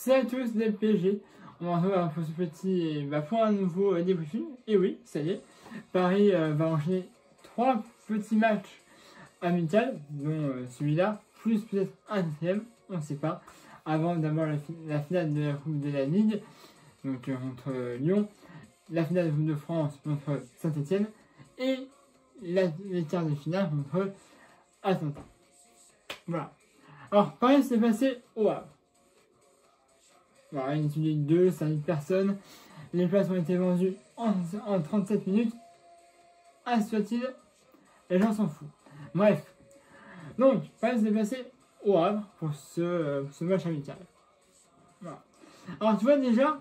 Salut à tous, des PSG. On va retrouver pour ce petit, pour un nouveau débriefing. Et oui, ça y est, Paris va enchaîner 3 petits matchs amicaux, dont celui-là, plus peut-être un quatrième, on ne sait pas, avant d'avoir la finale de la Coupe de la Ligue, donc contre Lyon, la finale de la Coupe de France contre Saint-Etienne, et les quarts de finale contre Atlanta. Voilà. Alors, Paris s'est passé au Havre. Voilà, une étude de 2, 5 personnes. Les places ont été vendues en 37 minutes. Soit-il, les gens s'en foutent. Bref. Donc, Paris s'est passé au Havre pour ce match amical. Voilà. Alors, tu vois déjà,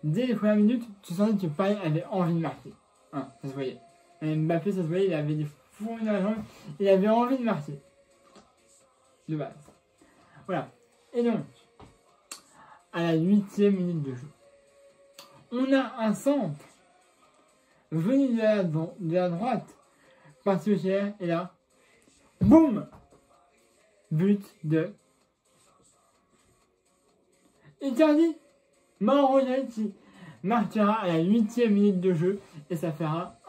dès les premières minutes, tu sentais que Paris avait envie de marquer. Hein, ça se voyait. Et Mbappé, ça se voyait, il avait des fourmis dans la jambe. Il avait envie de marquer. De base. Voilà. Et donc, à la 8e minute de jeu, on a un centre venu de la droite, parti au tiers, et là, boum, but de Icardi. Mauro Icardi marquera à la 8e minute de jeu et ça fera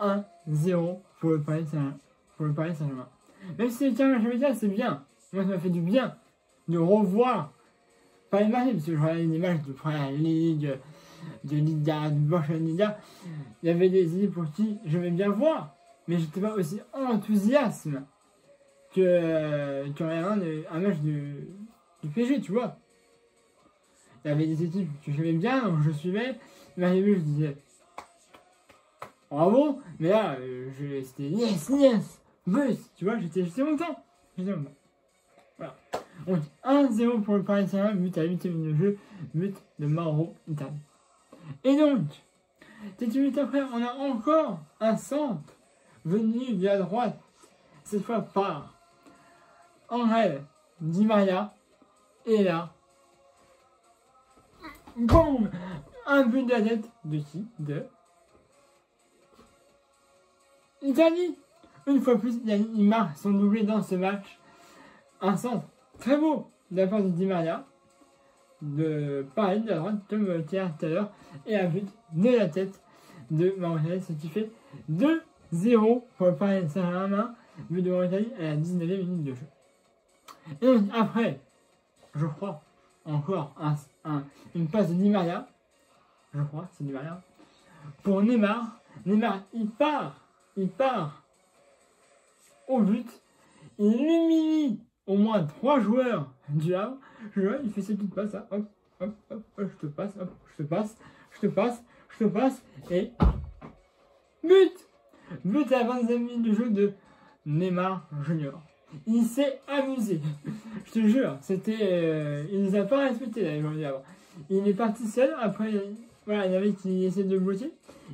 1-0 pour le Paris Saint-Germain. Même si c'est un match, c'est bien. Moi, ça m'a fait du bien de revoir Paris marquer, parce que je regardais des matchs de Première Ligue, de Liga, de Barcelone Liga. Il y avait des équipes pour qui j'aimais bien voir, mais j'étais pas aussi enthousiaste que un match du PSG, tu vois. Il y avait des équipes que j'aimais bien, donc je suivais. Mais au début, je disais bravo, mais là, c'était yes, buzz, tu vois, j'étais content. Voilà. Donc 1-0 pour le Paris Saint-Germain, but à la 8e minute de jeu, but de Mauro Icardi. Et donc, quelques minutes après, on a encore un centre venu de la droite, cette fois par Angel Di Maria, et là, boum, un but de la tête de qui? De Icardi. Une fois plus, il marque son doublé dans ce match. Un centre très beau de la part de Di Maria, de Paris, de la droite, comme tout à l'heure, et un but de la tête de Mauro Icardi, ce qui fait 2-0 pour le Paris Saint-Germain, but de Mauro Icardi à la 19e minute de jeu. Et donc après, je crois, encore une passe de Di Maria, je crois, c'est Di Maria, pour Neymar. Neymar, il part au but, il humilie au moins 3 joueurs du Havre. Il fait ses petites passes, là, hop, je te passe, je te passe, et but à la 20e minute de jeu de Neymar Junior. Il s'est amusé, je te jure, il ne les a pas respectés là, les joueurs du Havre. Il est parti seul, après, voilà, il y avait qui essaie de le bloquer.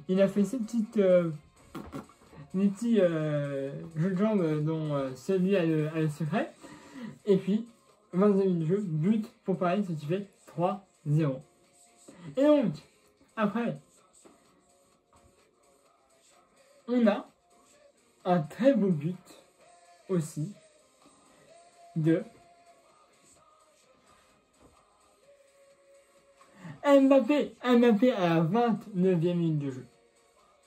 Il a fait ses petites jeux de jambes dont celui a le secret. Et puis, 22 minutes de jeu, but pour Paris, ce qui fait 3-0. Et donc, après, on a un très beau but aussi de Mbappé à la 29e minute de jeu.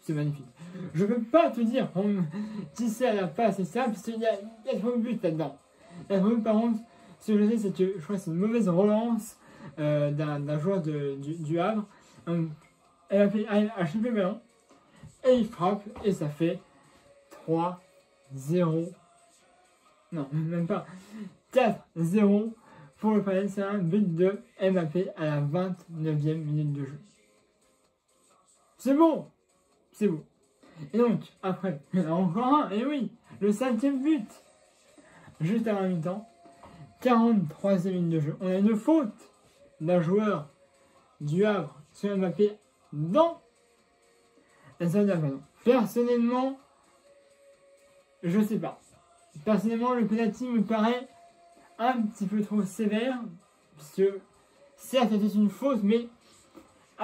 C'est magnifique. Je peux pas te dire qui c'est à la passe et ça, parce qu'il y a trop de buts là-dedans. Par contre, ce que je sais, c'est que je crois que c'est une mauvaise relance d'un joueur du Havre. Mbappé arrive à choper le ballon et il frappe et ça fait 3-0. Non, même pas. 4-0 pour le Paris Saint-Germain, but de Mbappé à la 29e minute de jeu. C'est beau. C'est beau. Et donc, après, il y en a encore un, et oui, le 5e but. Juste avant la mi-temps, 43e minute de jeu. On a une faute d'un joueur du Havre sur Mbappé dans la zone d'avant. Personnellement, je sais pas. Personnellement, le penalty me paraît un petit peu trop sévère, puisque certes, c'était une faute, mais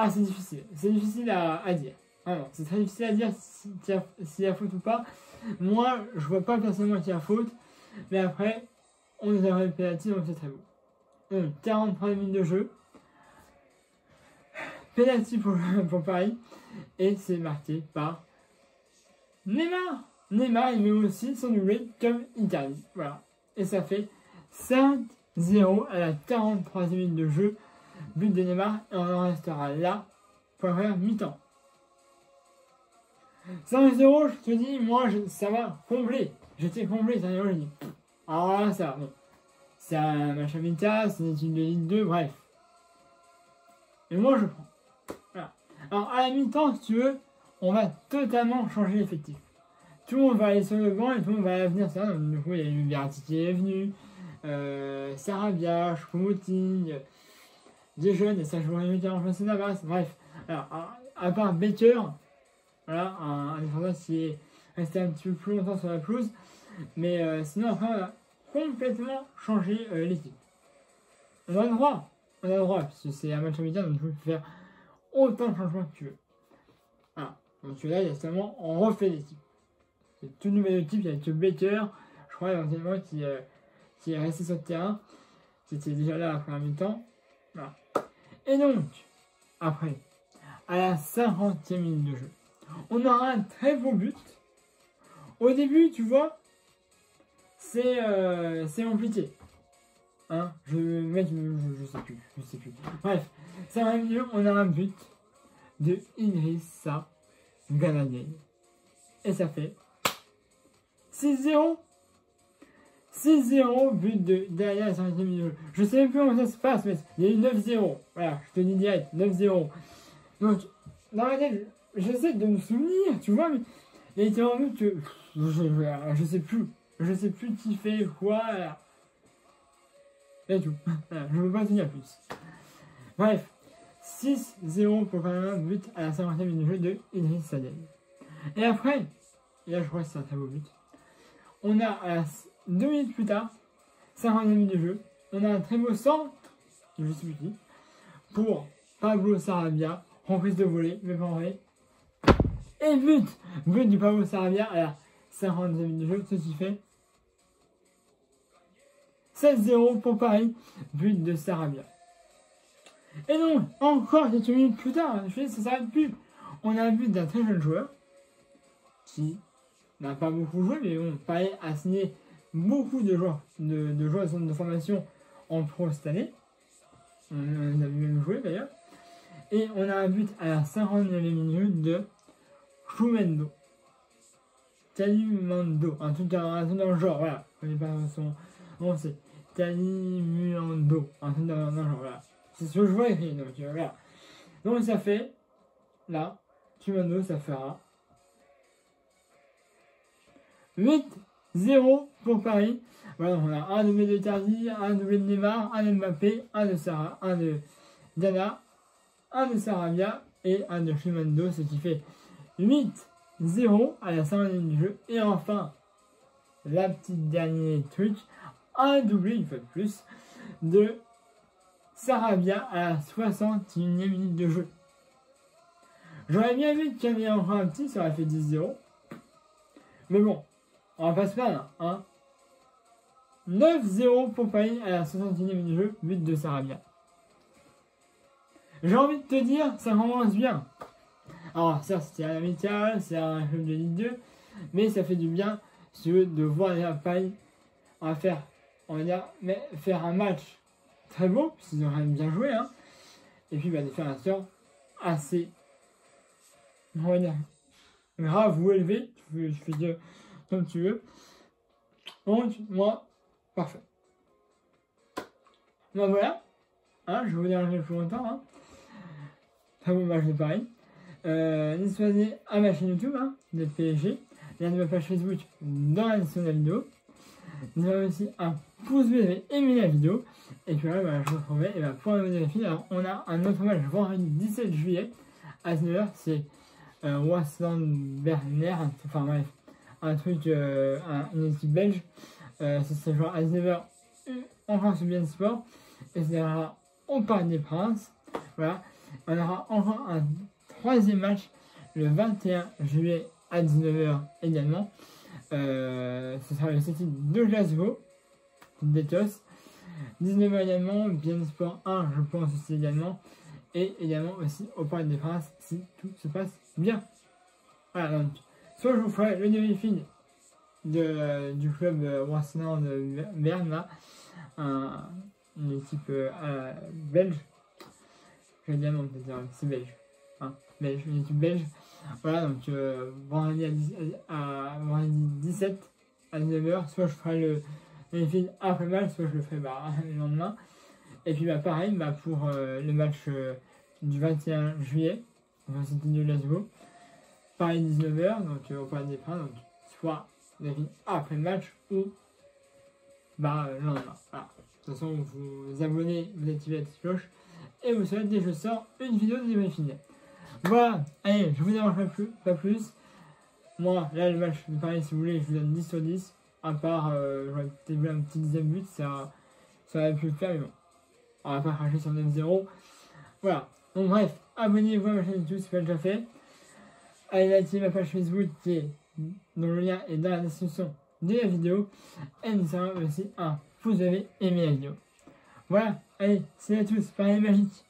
c'est difficile. C'est difficile à dire. Alors, c'est très difficile à dire s'il y a faute ou pas. Moi, je vois pas personnellement qu'il y a faute, mais après, on nous a le penalty, donc c'est très beau. Donc, 43 minutes de jeu. Penalty pour Paris. Et c'est marqué par Neymar. Neymar, il met aussi son doublé comme Icardi. Voilà. Et ça fait 5-0 à la 43e minute de jeu. But de Neymar. Et on en restera là pour la première mi-temps. 5-0, je te dis, moi, ça va combler. J'étais comblé, 5-0, je dis. Alors là, ça, bon. C'est un match amical, c'est une équipe de Ligue 2, bref. Et moi, je prends. Voilà. Alors, à la mi-temps, si tu veux, on va totalement changer l'effectif. Tout le monde va aller sur le banc et tout le monde va venir. Ça. Donc, du coup, il y a eu Verratti qui est venu, Sarabia, Choupo-Moting, des jeunes, et ça jouerait qui a remplacé Navas. Bref, alors, à part Baker, voilà, un défenseur qui est resté un petit peu plus longtemps sur la pelouse. Mais sinon, après, on a complètement changé l'équipe. On a le droit, parce que c'est un match amical, donc tu peux faire autant de changements que tu veux. Voilà. Donc là, il y a seulement, on refait l'équipe. C'est toute nouvelle équipe, il y a que Baker, je crois, éventuellement, qui est resté sur le terrain. C'était déjà là après un mi-temps. Voilà. Et donc, après, à la 50e minute de jeu, on aura un très beau but. Au début, tu vois, c'est compliqué. Hein, je sais plus. Bref, ça va mieux, on a un but de Idrissa Gana Gueye. Et ça fait 6-0. 6-0, but de derrière la 50e minute. Je sais même plus comment ça se passe, mais il y a eu 9-0. Voilà, je te dis direct, 9-0. Donc, dans ma tête, j'essaie de me souvenir, tu vois, mais il était en doute que je sais plus. Je sais plus qui fait quoi. Et tout. Voilà, je ne veux pas te dire plus. Bref, 6-0 pour Panama, but à la 50e minute de jeu de Idriss Sadel. Et après, et là je crois que c'est un très beau but, on a à la 2 minutes plus tard, 50e minute de jeu, on a un très beau centre, je sais plus qui, pour Pablo Sarabia, reprise de volée, mais pas en vrai. Et but du Pablo Sarabia à la 50e minute de jeu, ce qui fait 16-0 pour Paris, but de Sarabia. Et donc, encore quelques minutes plus tard, je dis, ça s'arrête plus. On a un but d'un très jeune joueur, qui n'a pas beaucoup joué, mais bon, Paris a signé beaucoup de joueurs de centre de formation en pro cette année. On a vu même jouer d'ailleurs. Et on a un but à la 59e minute de Chumendo. Talimando, un truc dans le genre, voilà. Je connais pas son nom, c'est Talimando, un truc dans le genre, voilà. C'est ce que je vois écrit, donc voilà. Donc ça fait, là, Chumendo, ça fera 8-0 pour Paris. Voilà, donc on a un doublé de Icardi, un doublé de Neymar, un de Mbappé, un de Sarah, un de Diana, un de Sarabia et un de Chumendo, ce qui fait 8-0 à la 50e du jeu. Et enfin, la petite dernier truc, un doublé une fois de plus de Sarabia à la 61e minute de jeu. J'aurais bien vu qu'il y en ait encore un petit, ça aurait fait 10-0. Mais bon, on va pas se plaindre, hein. 9-0 pour Paris à la 61e minute de jeu, but de Sarabia. J'ai envie de te dire, ça commence bien. Alors, certes, c'était à l'amical, c'est un club de Ligue 2, mais ça fait du bien, si tu veux, de voir les Paris faire un match très beau, puisqu'ils ont quand même bien joué, hein. Et puis, de faire un score assez, on va dire, grave ou élevé, tu fais dire comme tu veux. Donc, moi, parfait. Donc voilà, hein, je vais vous déranger plus longtemps, hein. Très bon match de Paris. N'hésitez pas à ma chaîne YouTube, hein, de PSG, lien de ma page Facebook dans la description de la vidéo. N'hésitez pas aussi un pouce bleu si vous avez aimé la vidéo. Et puis là, je vous retrouverai pour un nouveau défi. Alors, on a un autre match vendredi 17 juillet à 19h. C'est Waasland Berner, enfin bref, un truc, une équipe belge. C'est joué à 19h en France bien sport. Et c'est au Parc des Princes. Voilà. On aura encore un troisième match le 21 juillet à 19h également. Ce sera le Celtic de Glasgow, d'Ethos. 19h également, bien sport 1, je pense aussi également. et également aussi au Parc des Princes si tout se passe bien. Voilà, donc, soit je vous ferai le demi-finale du club Waasland Berne, là, une équipe belge. Je vais dire non, c'est belge. Hein, belge, une équipe belge. Voilà, donc vendredi vendredi 17 à 19h, soit je ferai le demi-finale après le match, soit je le ferai le lendemain. Et puis pareil, pour le match du 21 juillet, enfin c'était de Glasgow, pareil 19h, donc au Parc des Princes, donc soit après le match ou le lendemain. Voilà. De toute façon, vous vous abonnez, vous activez la petite cloche et vous savez dès que je sors une vidéo de demi-finale. Voilà, allez, je vous dérange pas plus. Moi, là, le match de Paris, si vous voulez, je vous donne 10 sur 10. À part, j'aurais peut-être voulu un petit 10e but, ça aurait pu le faire, mais bon. On va pas cracher sur 9-0. Voilà. Donc bref, abonnez-vous à ma chaîne YouTube si ce n'est pas déjà fait. Allez activer ma page Facebook dont le lien est dans la description de la vidéo. Et n'hésitez pas aussi à vous avez aimé la vidéo. Voilà, allez, salut à tous, Paris magique.